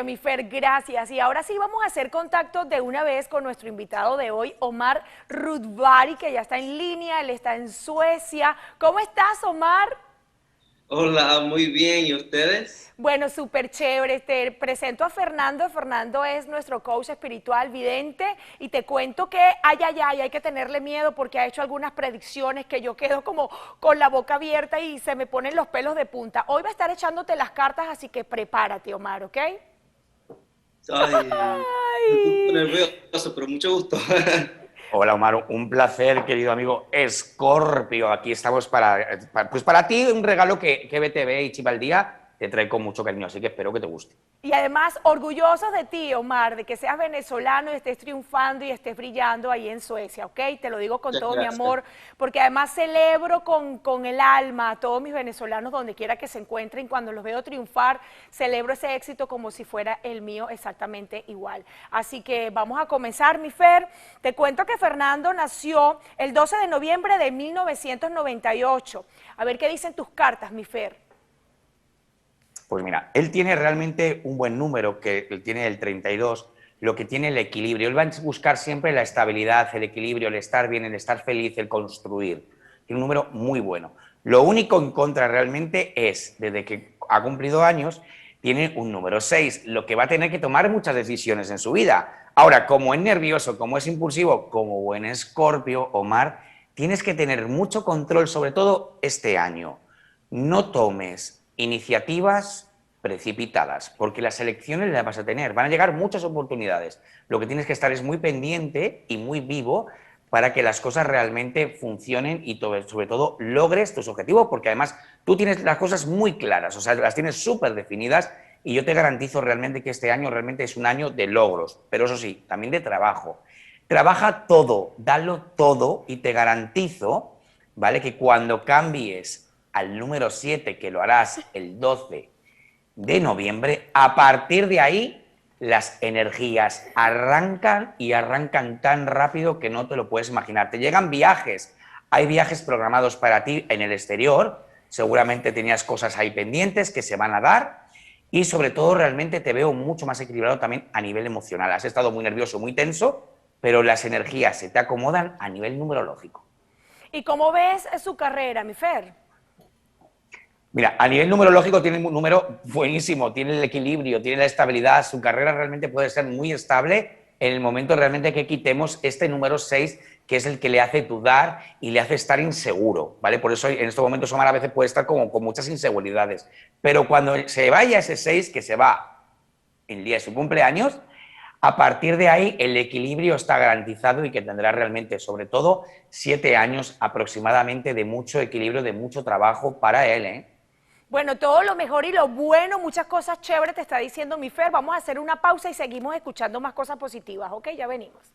Excelente, mi Fer, gracias. Y ahora sí vamos a hacer contacto de una vez con nuestro invitado de hoy, Omar Rudvari, que ya está en línea, él está en Suecia. ¿Cómo estás, Omar? Hola, muy bien. ¿Y ustedes? Bueno, súper chévere. Te presento a Fernando. Fernando es nuestro coach espiritual vidente y te cuento que, hay que tenerle miedo porque ha hecho algunas predicciones que yo quedo como con la boca abierta y se me ponen los pelos de punta. Hoy va a estar echándote las cartas, así que prepárate, Omar, ¿ok? Ay, un poco Ay. nervioso, pero mucho gusto. Hola Omar, un placer, querido amigo Escorpio. Aquí estamos pues para ti un regalo que BTV y Chivaldía te trae con mucho cariño, así que espero que te guste. Y además, orgullosos de ti, Omar, de que seas venezolano y estés triunfando y estés brillando ahí en Suecia, ¿ok? Te lo digo con Muchas todo mi gracias. amor, porque además celebro con el alma a todos mis venezolanos donde quiera que se encuentren. Cuando los veo triunfar, celebro ese éxito como si fuera el mío exactamente igual. Así que vamos a comenzar, mi Fer. Te cuento que Fernando nació el 12 de noviembre de 1998. A ver qué dicen tus cartas, mi Fer. Pues mira, él tiene realmente un buen número, que él tiene el 32, lo que tiene el equilibrio. Él va a buscar siempre la estabilidad, el equilibrio, el estar bien, el estar feliz, el construir. Tiene un número muy bueno. Lo único en contra realmente es, desde que ha cumplido años, tiene un número 6, lo que va a tener que tomar muchas decisiones en su vida. Ahora, como es nervioso, como es impulsivo, como buen Escorpio, Omar, tienes que tener mucho control, sobre todo este año. No tomes iniciativas precipitadas, porque las elecciones las vas a tener, van a llegar muchas oportunidades. Lo que tienes que estar es muy pendiente y muy vivo para que las cosas realmente funcionen y sobre todo logres tus objetivos, porque además tú tienes las cosas muy claras, o sea, las tienes súper definidas y yo te garantizo realmente que este año realmente es un año de logros, pero eso sí, también de trabajo. Trabaja todo, dalo todo y te garantizo, ¿vale? Que cuando cambies al número 7, que lo harás el 12 de noviembre, a partir de ahí las energías arrancan y arrancan tan rápido que no te lo puedes imaginar. Te llegan viajes, hay viajes programados para ti en el exterior, seguramente tenías cosas ahí pendientes que se van a dar y sobre todo realmente te veo mucho más equilibrado también a nivel emocional. Has estado muy nervioso, muy tenso, pero las energías se te acomodan a nivel numerológico. ¿Y cómo ves su carrera, mi Fer? Mira, a nivel numerológico tiene un número buenísimo, tiene el equilibrio, tiene la estabilidad, su carrera realmente puede ser muy estable en el momento realmente que quitemos este número 6, que es el que le hace dudar y le hace estar inseguro, ¿vale? Por eso en estos momentos Omar a veces puede estar como con muchas inseguridades, pero cuando se vaya ese 6, que se va el día de su cumpleaños, a partir de ahí el equilibrio está garantizado y que tendrá realmente, sobre todo, 7 años aproximadamente de mucho equilibrio, de mucho trabajo para él, ¿eh? Bueno, todo lo mejor y lo bueno, muchas cosas chéveres te está diciendo mi Fer. Vamos a hacer una pausa y seguimos escuchando más cosas positivas, ¿ok? Ya venimos.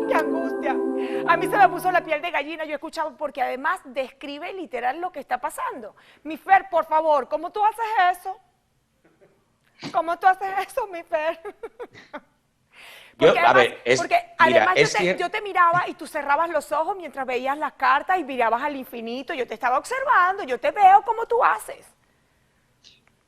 ¡Qué angustia! A mí se me puso la piel de gallina, yo he escuchado, porque además describe literal lo que está pasando. Mi Fer, por favor, ¿cómo tú haces eso? ¿Cómo tú haces eso, mi Fer? Yo, Porque a además, ver, porque mira, además es cierto. yo te miraba y tú cerrabas los ojos mientras veías las cartas y mirabas al infinito. Yo te estaba observando, yo te veo como tú haces.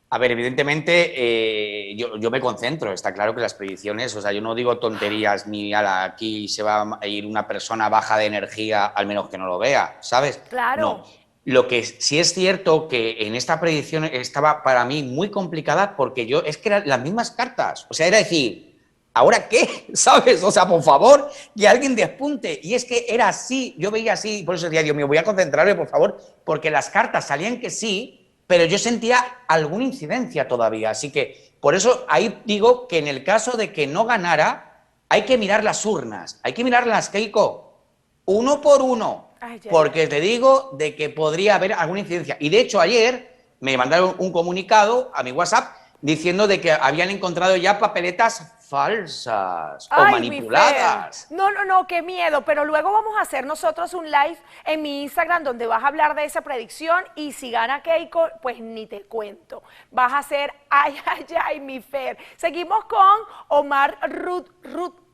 A ver, evidentemente yo me concentro, está claro que las predicciones, o sea, yo no digo tonterías ni aquí se va a ir una persona baja de energía, al menos que no lo vea, ¿sabes? No. Claro. Lo que sí es cierto que en esta predicción estaba para mí muy complicada porque yo, es que eran las mismas cartas, o sea, era decir, ¿ahora qué? ¿Sabes? O sea, por favor, que alguien despunte. Y es que era así, yo veía así, por eso decía, Dios mío, voy a concentrarme, por favor, porque las cartas salían que sí, pero yo sentía alguna incidencia todavía. Así que por eso ahí digo que en el caso de que no ganara, hay que mirar las urnas, hay que mirarlas, Keiko, uno por uno, Ay, ay, ay. porque te digo de que podría haber alguna incidencia. Y de hecho ayer me mandaron un comunicado a mi WhatsApp diciendo de que habían encontrado ya papeletas falsas o Ay, mi Fer. manipuladas. No, no, no, qué miedo. Pero luego vamos a hacer nosotros un live en mi Instagram donde vas a hablar de esa predicción y si gana Keiko, pues ni te cuento. Vas a hacer, ay, ay, ay, mi Fer. Seguimos con Omar Ruth.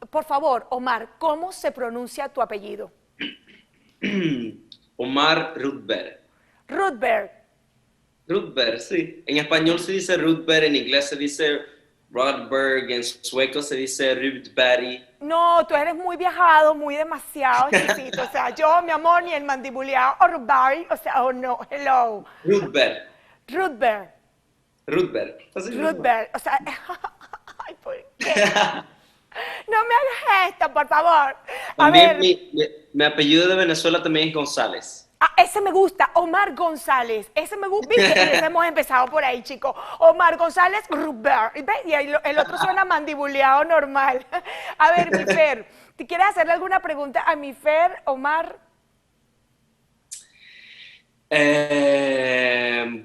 Por favor, Omar, ¿cómo se pronuncia tu apellido? Omar Rudberg. Rudberg. Rudberg, sí. En español se dice Rudberg, en inglés se dice Rudberg, en sueco se dice Rudberg. No, tú eres muy viajado, muy demasiado exquisito. O sea, yo, mi amor, ni el mandibuleado o Rudberg, o sea, oh no, hello. Rudberg. Rudberg. Rudberg. Así mismo. Rudberg, o sea, ay, ¿por qué? No me hagas esto, por favor. A También ver, mi apellido de Venezuela también es González. ese me gusta, Omar González. Ese me gusta, ¿viste? Y ese hemos empezado por ahí, chicos. Omar González, Rudberg. ¿Ves? Y ahí el otro suena mandibuleado normal. A ver, mi Fer, ¿te quieres hacerle alguna pregunta a mi Fer, Omar?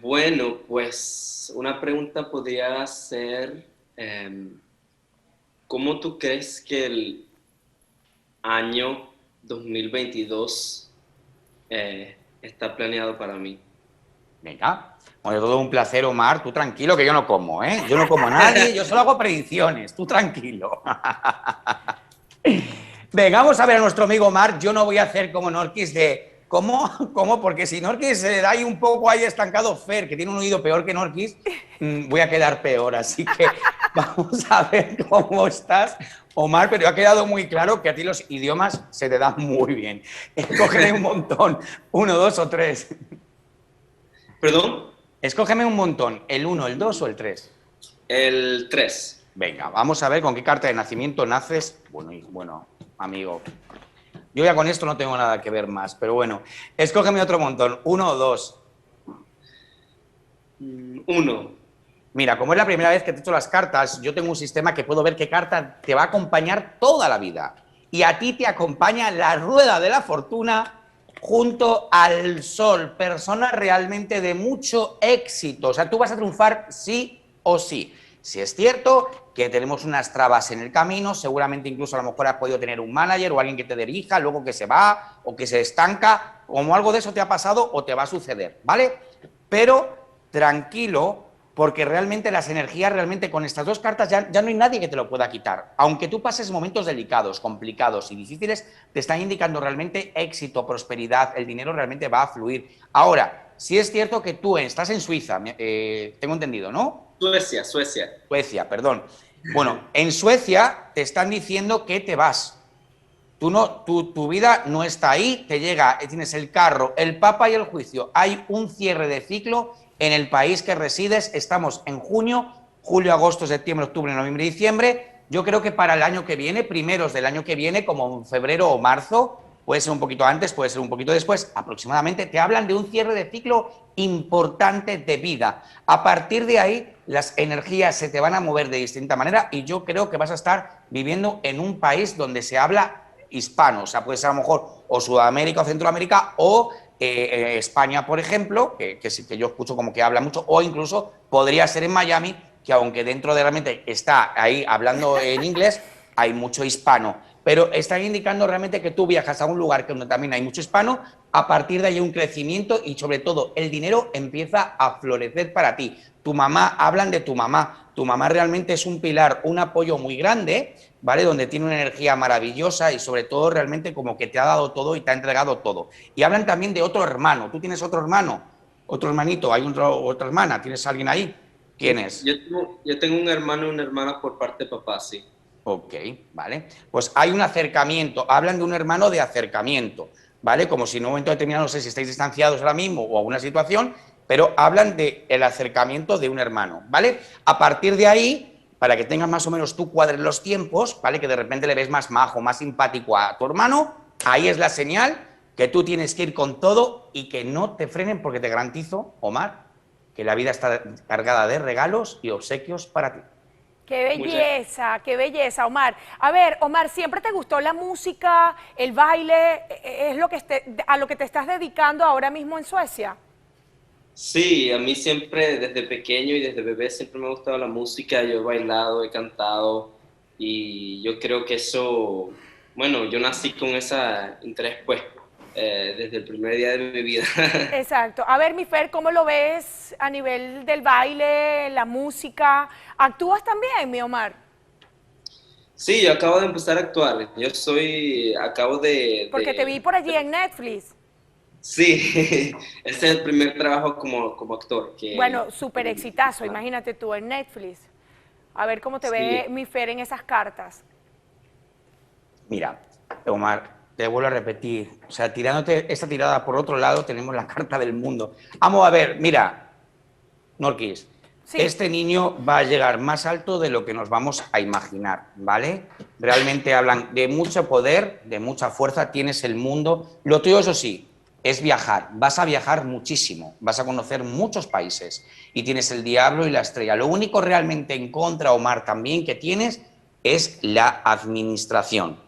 Bueno, pues una pregunta podría ser, ¿cómo tú crees que el año 2022 está planeado para mí? Venga, bueno, todo un placer, Omar. Tú tranquilo, que yo no como, ¿eh? Yo no como a nadie, yo solo hago predicciones. Tú tranquilo. Venga, vamos a ver a nuestro amigo Omar. Yo no voy a hacer como Norquis de... ¿Cómo? ¿Cómo? Porque si Norquis se da ahí un poco ahí estancado, Fer, que tiene un oído peor que Norquis, voy a quedar peor. Así que vamos a ver cómo estás, Omar, pero ha quedado muy claro que a ti los idiomas se te dan muy bien. Escógeme un montón, 1, 2 o 3. ¿Perdón? Escógeme un montón, el 1, el 2 o el 3. El 3. Venga, vamos a ver con qué carta de nacimiento naces. Bueno, amigo, yo ya con esto no tengo nada que ver más, pero bueno, escógeme otro montón, 1 o 2. 1. Mira, como es la primera vez que te echo las cartas, yo tengo un sistema que puedo ver qué carta te va a acompañar toda la vida. Y a ti te acompaña la rueda de la fortuna junto al sol, persona realmente de mucho éxito. O sea, tú vas a triunfar sí o sí. Si es cierto que tenemos unas trabas en el camino, seguramente incluso a lo mejor has podido tener un manager o alguien que te dirija, luego que se va o que se estanca, como algo de eso te ha pasado o te va a suceder, ¿vale? Pero tranquilo, porque realmente las energías, realmente con estas dos cartas ya no hay nadie que te lo pueda quitar. Aunque tú pases momentos delicados, complicados y difíciles, te están indicando realmente éxito, prosperidad, el dinero realmente va a fluir. Ahora, sí es cierto que tú estás en Suiza, tengo entendido, ¿no? Suecia. Suecia, perdón. Bueno, en Suecia te están diciendo que te vas. Tu vida no está ahí, te llega, tienes el carro, el papa y el juicio. Hay un cierre de ciclo en el país que resides. Estamos en junio, julio, agosto, septiembre, octubre, noviembre y diciembre. Yo creo que para el año que viene, primeros del año que viene, como en febrero o marzo, puede ser un poquito antes, puede ser un poquito después, aproximadamente, te hablan de un cierre de ciclo importante de vida. A partir de ahí, las energías se te van a mover de distinta manera y yo creo que vas a estar viviendo en un país donde se habla hispano, o sea, puede ser a lo mejor o Sudamérica o Centroamérica o España, por ejemplo, que sí que yo escucho como que habla mucho, o incluso podría ser en Miami, que aunque dentro de realmente está ahí hablando en inglés, hay mucho hispano. Pero están indicando realmente que tú viajas a un lugar donde también hay mucho hispano, a partir de ahí un crecimiento y sobre todo el dinero empieza a florecer para ti. Tu mamá, hablan de tu mamá realmente es un pilar, un apoyo muy grande, ¿vale? Donde tiene una energía maravillosa y sobre todo realmente como que te ha dado todo y te ha entregado todo. Y hablan también de otro hermano, ¿tú tienes otro hermano? Otro hermanito, hay otra hermana, ¿tienes alguien ahí? ¿Quién es? Yo tengo un hermano y una hermana por parte de papá, sí. Ok, vale. Pues hay un acercamiento, hablan de un hermano de acercamiento, ¿vale? Como si en un momento determinado, no sé si estáis distanciados ahora mismo o alguna situación, pero hablan del acercamiento de un hermano, ¿vale? A partir de ahí, para que tengas más o menos tú cuadres los tiempos, ¿vale? Que de repente le ves más majo, más simpático a tu hermano, ahí es la señal que tú tienes que ir con todo y que no te frenen, porque te garantizo, Omar, que la vida está cargada de regalos y obsequios para ti. Qué belleza, Omar. A ver, Omar, ¿siempre te gustó la música, el baile? ¿Es lo que a lo que te estás dedicando ahora mismo en Suecia? Sí, a mí siempre, desde pequeño y desde bebé, siempre me ha gustado la música. Yo he bailado, he cantado y yo creo que eso, bueno, yo nací con ese interés, pues, desde el primer día de mi vida. Exacto. A ver, mi Fer, ¿cómo lo ves a nivel del baile, la música? ¿Actúas también, mi Omar? Sí, yo acabo de empezar a actuar. Yo acabo Porque te vi por allí en Netflix. Sí, ese es el primer trabajo como actor Bueno, súper que exitazo, imagínate tú en Netflix. A ver cómo te ve sí. mi Fer en esas cartas. Mira, Omar, te vuelvo a repetir, o sea, tirándote esta tirada por otro lado, tenemos la carta del mundo. Vamos a ver, mira, Norquis, Sí, este niño va a llegar más alto de lo que nos vamos a imaginar, ¿vale? Realmente hablan de mucho poder, de mucha fuerza, tienes el mundo. Lo tuyo, eso sí, es viajar. Vas a viajar muchísimo, vas a conocer muchos países y tienes el diablo y la estrella. Lo único realmente en contra, Omar, también que tienes es la administración.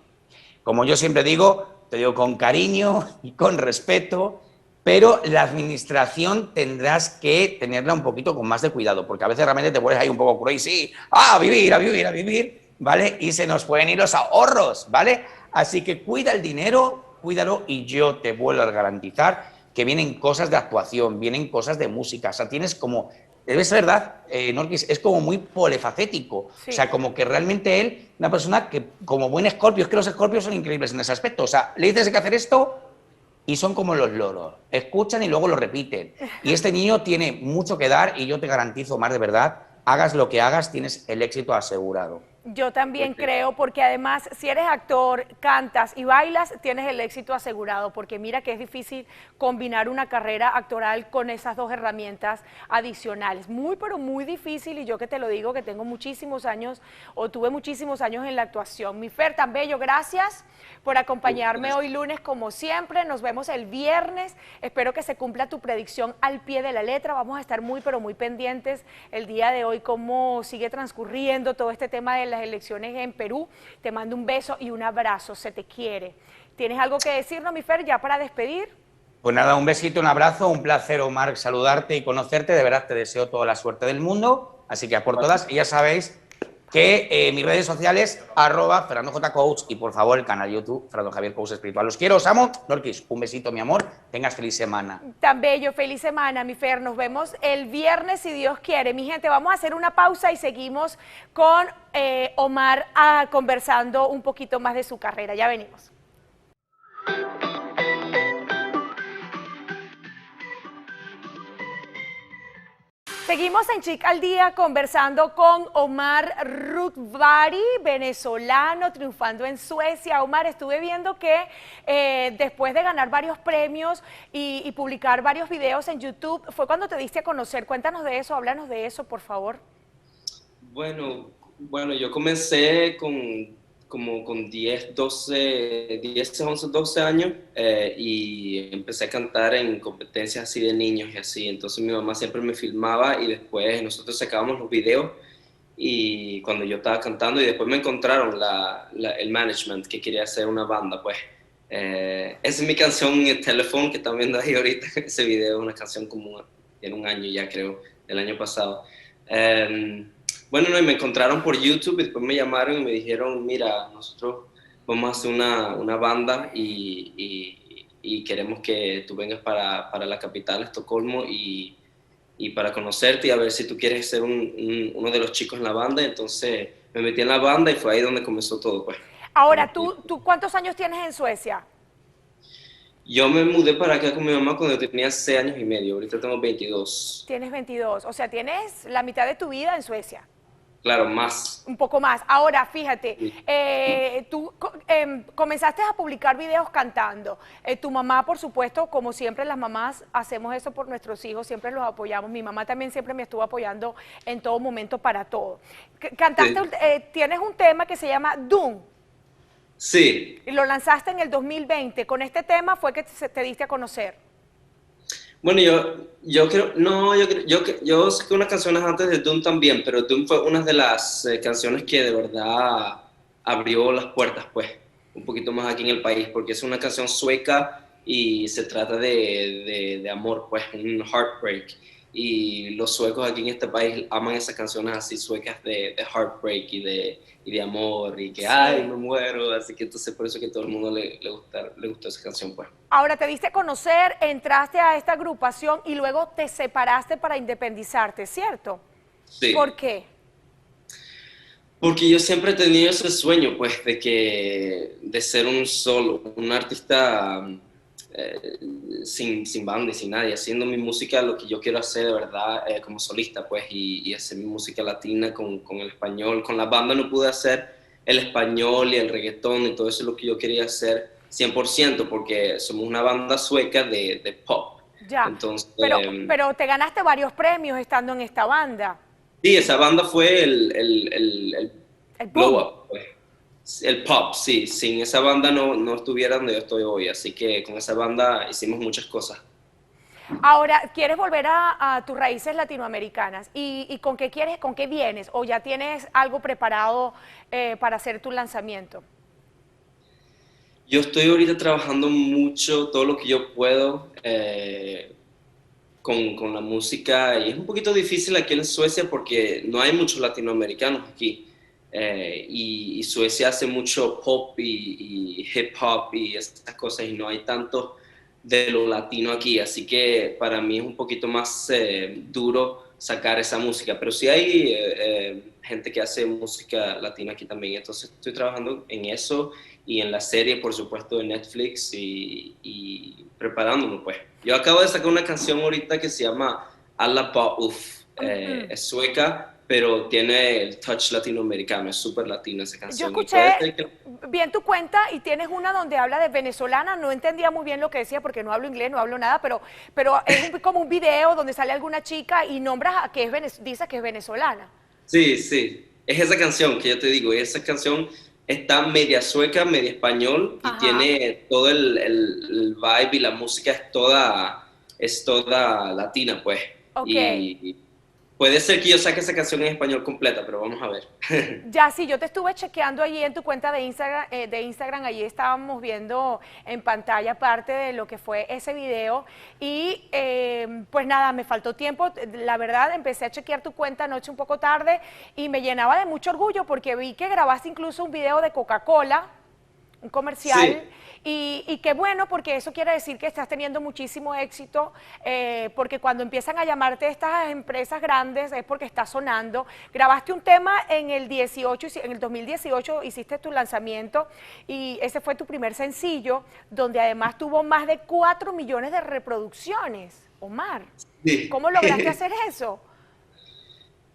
Como yo siempre digo, te digo con cariño y con respeto, pero la administración tendrás que tenerla un poquito con más de cuidado, porque a veces realmente te pones ahí un poco crazy, a vivir, a vivir, a vivir, ¿vale? Y se nos pueden ir los ahorros, ¿vale? Así que cuida el dinero, cuídalo y yo te vuelvo a garantizar que vienen cosas de actuación, vienen cosas de música, o sea, tienes como es verdad, Norquis es como muy polifacético, o sí. sea, como que realmente él, una persona que como buen escorpio, es que los escorpios son increíbles en ese aspecto, o sea, le dices que hacer esto y son como los loros, escuchan y luego lo repiten. Y este niño tiene mucho que dar y yo te garantizo más de verdad, hagas lo que hagas, tienes el éxito asegurado. Yo también Ok. creo, porque además si eres actor, cantas y bailas, tienes el éxito asegurado, porque mira que es difícil combinar una carrera actoral con esas dos herramientas adicionales. Muy, pero muy difícil, y yo que te lo digo, que tengo muchísimos años, o tuve muchísimos años en la actuación. Mi Fer, tan bello, gracias por acompañarme hoy lunes como siempre. Nos vemos el viernes. Espero que se cumpla tu predicción al pie de la letra. Vamos a estar muy, pero muy pendientes el día de hoy, cómo sigue transcurriendo todo este tema de las elecciones en Perú. Te mando un beso y un abrazo, se te quiere. ¿Tienes algo que decirnos, mi Fer, ya para despedir? Pues nada, un besito, un abrazo, un placer, Omar, saludarte y conocerte. De verdad te deseo toda la suerte del mundo. Así que a por todas, y ya sabéis que mis redes sociales, Fernando J. Coach, y por favor el canal YouTube, Fernando Javier Coach Espiritual. Los quiero, os amo. Norquis, un besito, mi amor. Tengas feliz semana. Tan bello, feliz semana, mi Fer. Nos vemos el viernes si Dios quiere. Mi gente, vamos a hacer una pausa y seguimos con Omar conversando un poquito más de su carrera. Ya venimos. Seguimos en Chic al Día conversando con Omar Rutvari, venezolano, triunfando en Suecia. Omar, estuve viendo que después de ganar varios premios y publicar varios videos en YouTube, fue cuando te diste a conocer. Cuéntanos de eso, háblanos de eso, por favor. Bueno, yo comencé como con 11, 12 años y empecé a cantar en competencias así de niños y así. Entonces mi mamá siempre me filmaba y después nosotros sacábamos los videos y cuando yo estaba cantando y después me encontraron el management que quería hacer una banda, pues. Esa es mi canción Telephone que están viendo ahí ahorita. Ese video es una canción como en un año ya creo, el año pasado. Bueno, no, y me encontraron por YouTube y después me llamaron y me dijeron, mira, nosotros vamos a hacer una banda y queremos que tú vengas para la capital, Estocolmo, y para conocerte y a ver si tú quieres ser uno de los chicos en la banda. Entonces me metí en la banda y fue ahí donde comenzó todo, pues. Ahora, ¿tú cuántos años tienes en Suecia? Yo me mudé para acá con mi mamá cuando tenía 6 años y medio, ahorita tengo 22. Tienes 22, o sea, tienes la mitad de tu vida en Suecia. Claro, más. Un poco más. Ahora, fíjate, Sí. tú comenzaste a publicar videos cantando. Tu mamá, por supuesto, como siempre las mamás hacemos eso por nuestros hijos, siempre los apoyamos. Mi mamá también siempre me estuvo apoyando en todo momento para todo. Cantaste, Sí. tienes un tema que se llama Doom. Sí. Y lo lanzaste en el 2020. Con este tema fue que te diste a conocer. Bueno, yo creo, no, yo saqué unas canciones antes de Doom también, pero Doom fue una de las canciones que de verdad abrió las puertas, pues, un poquito más aquí en el país, porque es una canción sueca y se trata de amor, pues, un heartbreak. Y los suecos aquí en este país aman esas canciones así suecas de heartbreak y de amor y que, ay, Sí. me muero, así que entonces por eso que a todo el mundo le gustó esa canción, pues. Ahora te diste a conocer, entraste a esta agrupación y luego te separaste para independizarte, ¿cierto? ¿Por Sí. qué? Porque yo siempre he tenido ese sueño, pues, de ser un artista sin banda y sin nadie, haciendo mi música lo que yo quiero hacer de verdad como solista, pues, y hacer mi música latina con el español. Con la banda no pude hacer el español y el reggaetón y todo eso es lo que yo quería hacer 100%, porque somos una banda sueca de pop. Ya, Entonces, pero te ganaste varios premios estando en esta banda. sí, esa banda fue el El blow boom. up, pues. El pop, sí. Sin esa banda no estuviera donde yo estoy hoy. Así que con esa banda hicimos muchas cosas. Ahora, ¿quieres volver a tus raíces latinoamericanas? ¿Y con qué quieres, con qué vienes? ¿O ya tienes algo preparado para hacer tu lanzamiento? Yo estoy ahorita trabajando mucho, todo lo que yo puedo con la música. Y es un poquito difícil aquí en Suecia porque no hay muchos latinoamericanos aquí. Y Suecia hace mucho pop y hip hop y estas cosas y no hay tanto de lo latino aquí, así que para mí es un poquito más duro sacar esa música, pero sí hay gente que hace música latina aquí también, entonces estoy trabajando en eso y en la serie, por supuesto, de Netflix y preparándome, pues. Yo acabo de sacar una canción ahorita que se llama Alla Pa Uff, es sueca, pero tiene el touch latinoamericano, es súper latina esa Yo canción. Y escuché puede ser que... bien tu cuenta y tienes una donde habla de venezolana, no entendía muy bien lo que decía porque no hablo inglés, no hablo nada, pero es como un video donde sale alguna chica y nombras a que dice que es venezolana. Sí, sí, es esa canción que yo te digo, esa canción está media sueca, media español y Ajá, tiene todo el vibe y la música es toda latina, pues. ok. Y puede ser que yo saque esa canción en español completa, pero vamos a ver. Ya, sí, yo te estuve chequeando allí en tu cuenta de Instagram, allí estábamos viendo en pantalla parte de lo que fue ese video y pues nada, me faltó tiempo, la verdad empecé a chequear tu cuenta anoche un poco tarde y me llenaba de mucho orgullo porque vi que grabaste incluso un video de Coca-Cola, un comercial, Sí, y qué bueno porque eso quiere decir que estás teniendo muchísimo éxito, porque cuando empiezan a llamarte estas empresas grandes es porque está sonando. Grabaste un tema en el 18, en el 2018 hiciste tu lanzamiento y ese fue tu primer sencillo, donde además tuvo más de 4 millones de reproducciones. Omar, sí. ¿cómo lograste hacer eso?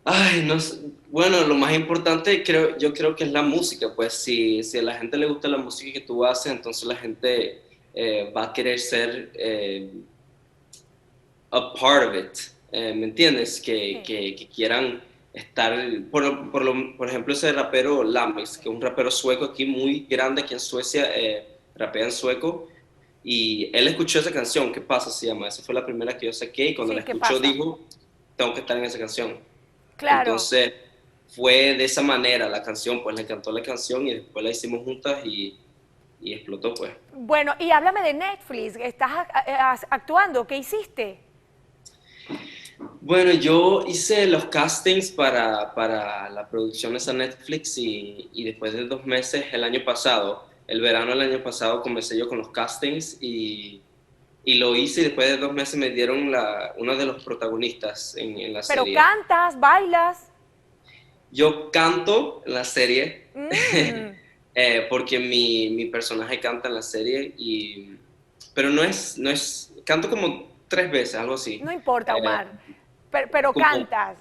Ay, no sé. Bueno, lo más importante yo creo que es la música, pues si a la gente le gusta la música que tú haces, entonces la gente va a querer ser a part of it, ¿me entiendes? Sí. Que quieran estar, por ejemplo, ese rapero Lamis, que es un rapero sueco aquí muy grande, aquí en Suecia, rapea en sueco, y él escuchó esa canción, ¿Qué pasa? Se llama, esa fue la primera que yo saqué, y cuando la Sí, ¿qué escuchó pasa? dijo, tengo que estar en esa canción. Claro. Entonces, fue de esa manera la canción, pues le encantó la canción y después la hicimos juntas y explotó, pues. Bueno, y háblame de Netflix, estás actuando, ¿qué hiciste? Bueno, yo hice los castings para la producción de esa Netflix y después de 2 meses el año pasado, el verano del año pasado, comencé yo con los castings y lo hice y después de 2 meses me dieron uno de los protagonistas en la Pero serie. cantas, bailas. Yo canto en la serie Mm, porque mi personaje canta en la serie, pero canto como 3 veces, algo así. no importa, Eh, Omar. Pero como cantas.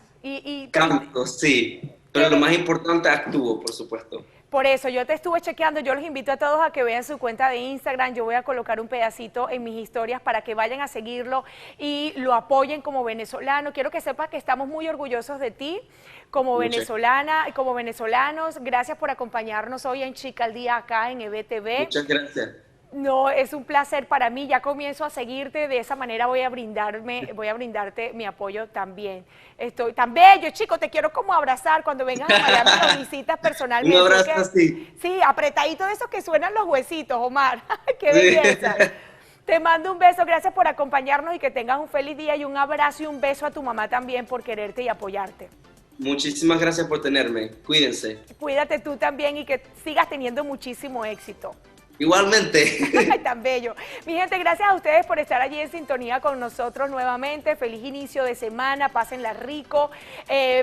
canto, sí, pero lo Qué más importante, actúo, por supuesto. Por eso yo te estuve chequeando, yo los invito a todos a que vean su cuenta de Instagram, yo voy a colocar un pedacito en mis historias para que vayan a seguirlo y lo apoyen como venezolano. Quiero que sepas que estamos muy orgullosos de ti como Muchas, venezolana y como venezolanos. Gracias por acompañarnos hoy en Chica al Día acá en EBTV. muchas gracias. No, es un placer para mí. Ya comienzo a seguirte. De esa manera voy a brindarte mi apoyo también. Estoy tan bello, chico. Te quiero como abrazar cuando vengas a Miami y lo visitas Un personalmente. abrazo ¿Ok? así. Sí, apretadito de esos que suenan los huesitos, Omar. ¡Qué Sí. belleza! Te mando un beso. Gracias por acompañarnos y que tengas un feliz día y un abrazo y un beso a tu mamá también por quererte y apoyarte. Muchísimas gracias por tenerme. Cuídense. Cuídate tú también y que sigas teniendo muchísimo éxito. Igualmente. Ay, tan bello. Mi gente, gracias a ustedes por estar allí en sintonía con nosotros nuevamente. Feliz inicio de semana, pásenla rico.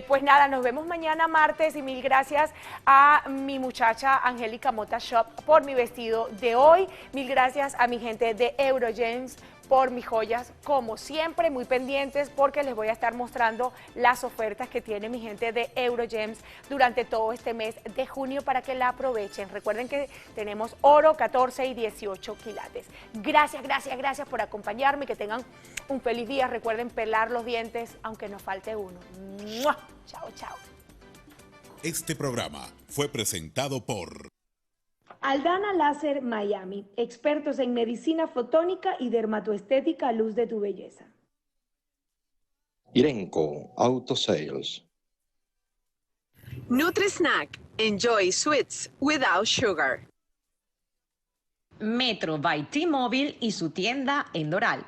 Pues nada, nos vemos mañana martes y mil gracias a mi muchacha Angélica Mota Shop por mi vestido de hoy. Mil gracias a mi gente de Eurogems por mis joyas, como siempre, muy pendientes porque les voy a estar mostrando las ofertas que tiene mi gente de Eurogems durante todo este mes de junio para que la aprovechen. Recuerden que tenemos oro 14 y 18 quilates. Gracias, gracias, gracias por acompañarme y que tengan un feliz día. Recuerden pelar los dientes aunque nos falte uno. ¡Mua! Chao, chao. Este programa fue presentado por Aldana Láser Miami, expertos en medicina fotónica y dermatoestética a luz de tu belleza. Irenco Auto Sales. Nutri-Snack. Enjoy sweets without sugar. Metro by T-Mobile y su tienda en Doral.